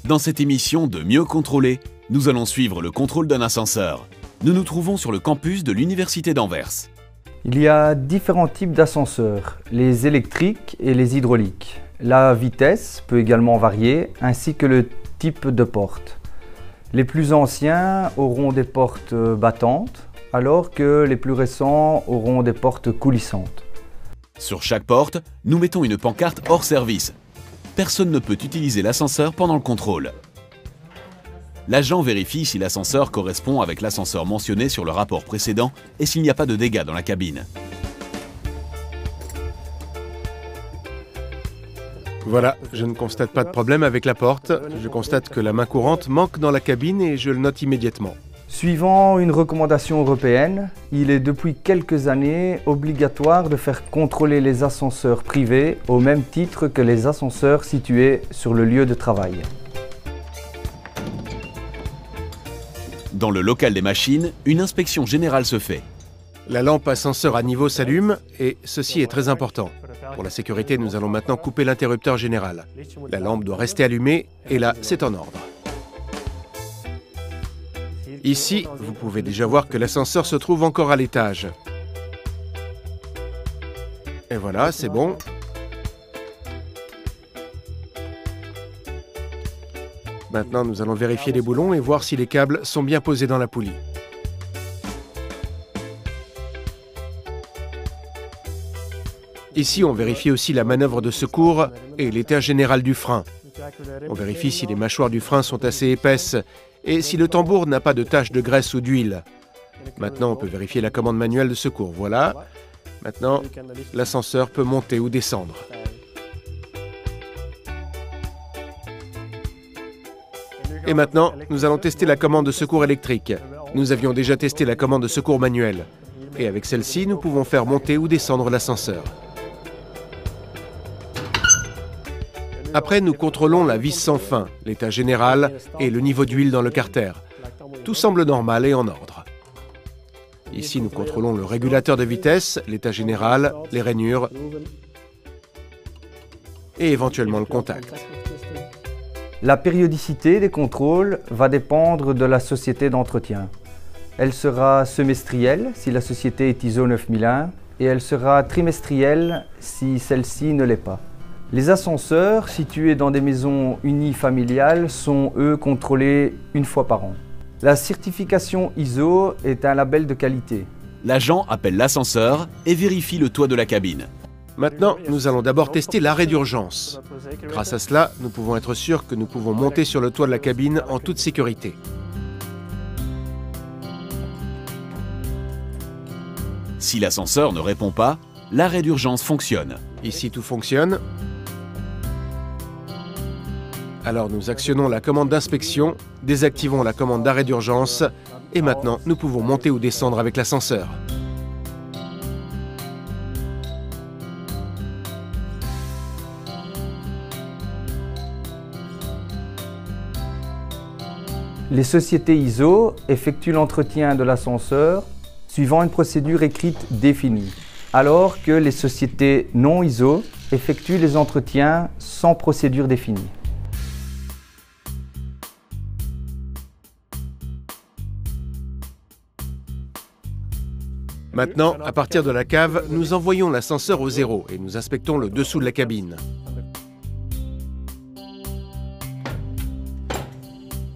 Dans cette émission de Mieux contrôler, nous allons suivre le contrôle d'un ascenseur. Nous nous trouvons sur le campus de l'Université d'Anvers. Il y a différents types d'ascenseurs, les électriques et les hydrauliques. La vitesse peut également varier, ainsi que le type de porte. Les plus anciens auront des portes battantes, alors que les plus récents auront des portes coulissantes. Sur chaque porte, nous mettons une pancarte hors service. Personne ne peut utiliser l'ascenseur pendant le contrôle. L'agent vérifie si l'ascenseur correspond avec l'ascenseur mentionné sur le rapport précédent et s'il n'y a pas de dégâts dans la cabine. Voilà, je ne constate pas de problème avec la porte. Je constate que la main courante manque dans la cabine et je le note immédiatement. Suivant une recommandation européenne, il est depuis quelques années obligatoire de faire contrôler les ascenseurs privés au même titre que les ascenseurs situés sur le lieu de travail. Dans le local des machines, une inspection générale se fait. La lampe ascenseur à niveau s'allume et ceci est très important. Pour la sécurité, nous allons maintenant couper l'interrupteur général. La lampe doit rester allumée et là, c'est en ordre. Ici, vous pouvez déjà voir que l'ascenseur se trouve encore à l'étage. Et voilà, c'est bon. Maintenant, nous allons vérifier les boulons et voir si les câbles sont bien posés dans la poulie. Ici, on vérifie aussi la manœuvre de secours et l'état général du frein. On vérifie si les mâchoires du frein sont assez épaisses et si le tambour n'a pas de taches de graisse ou d'huile. Maintenant, on peut vérifier la commande manuelle de secours. Voilà. Maintenant, l'ascenseur peut monter ou descendre. Et maintenant, nous allons tester la commande de secours électrique. Nous avions déjà testé la commande de secours manuelle. Et avec celle-ci, nous pouvons faire monter ou descendre l'ascenseur. Après, nous contrôlons la vis sans fin, l'état général et le niveau d'huile dans le carter. Tout semble normal et en ordre. Ici, nous contrôlons le régulateur de vitesse, l'état général, les rainures et éventuellement le contact. La périodicité des contrôles va dépendre de la société d'entretien. Elle sera semestrielle si la société est ISO 9001 et elle sera trimestrielle si celle-ci ne l'est pas. Les ascenseurs situés dans des maisons unifamiliales sont, eux, contrôlés une fois par an. La certification ISO est un label de qualité. L'agent appelle l'ascenseur et vérifie le toit de la cabine. Maintenant, nous allons d'abord tester l'arrêt d'urgence. Grâce à cela, nous pouvons être sûrs que nous pouvons monter sur le toit de la cabine en toute sécurité. Si l'ascenseur ne répond pas, l'arrêt d'urgence fonctionne. Ici, tout fonctionne. Alors nous actionnons la commande d'inspection, désactivons la commande d'arrêt d'urgence et maintenant nous pouvons monter ou descendre avec l'ascenseur. Les sociétés ISO effectuent l'entretien de l'ascenseur suivant une procédure écrite définie, alors que les sociétés non ISO effectuent les entretiens sans procédure définie. Maintenant, à partir de la cave, nous envoyons l'ascenseur au zéro et nous inspectons le dessous de la cabine.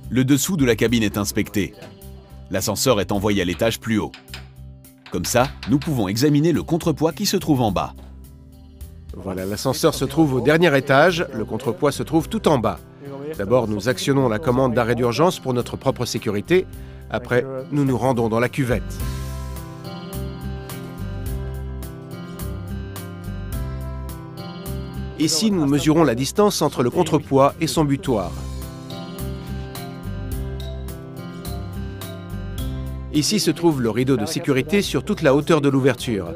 Le dessous de la cabine est inspecté. L'ascenseur est envoyé à l'étage plus haut. Comme ça, nous pouvons examiner le contrepoids qui se trouve en bas. Voilà, l'ascenseur se trouve au dernier étage, le contrepoids se trouve tout en bas. D'abord, nous actionnons la commande d'arrêt d'urgence pour notre propre sécurité. Après, nous nous rendons dans la cuvette. Ici, nous mesurons la distance entre le contrepoids et son butoir. Ici se trouve le rideau de sécurité sur toute la hauteur de l'ouverture.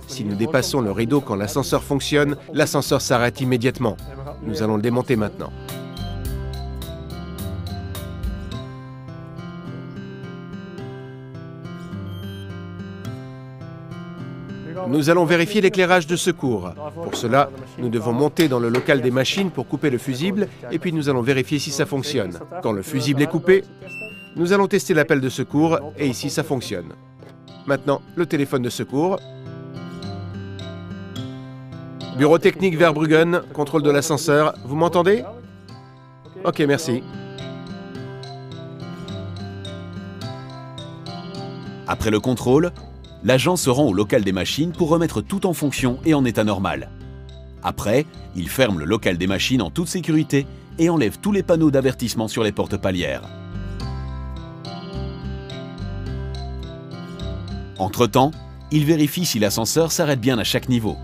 Si nous dépassons le rideau quand l'ascenseur fonctionne, l'ascenseur s'arrête immédiatement. Nous allons le démonter maintenant. Nous allons vérifier l'éclairage de secours. Pour cela, nous devons monter dans le local des machines pour couper le fusible et puis nous allons vérifier si ça fonctionne. Quand le fusible est coupé, nous allons tester l'appel de secours et ici ça fonctionne. Maintenant, le téléphone de secours. Bureau technique Verbruggen, contrôle de l'ascenseur. Vous m'entendez? Ok, merci. Après le contrôle, l'agent se rend au local des machines pour remettre tout en fonction et en état normal. Après, il ferme le local des machines en toute sécurité et enlève tous les panneaux d'avertissement sur les portes palières. Entre-temps, il vérifie si l'ascenseur s'arrête bien à chaque niveau.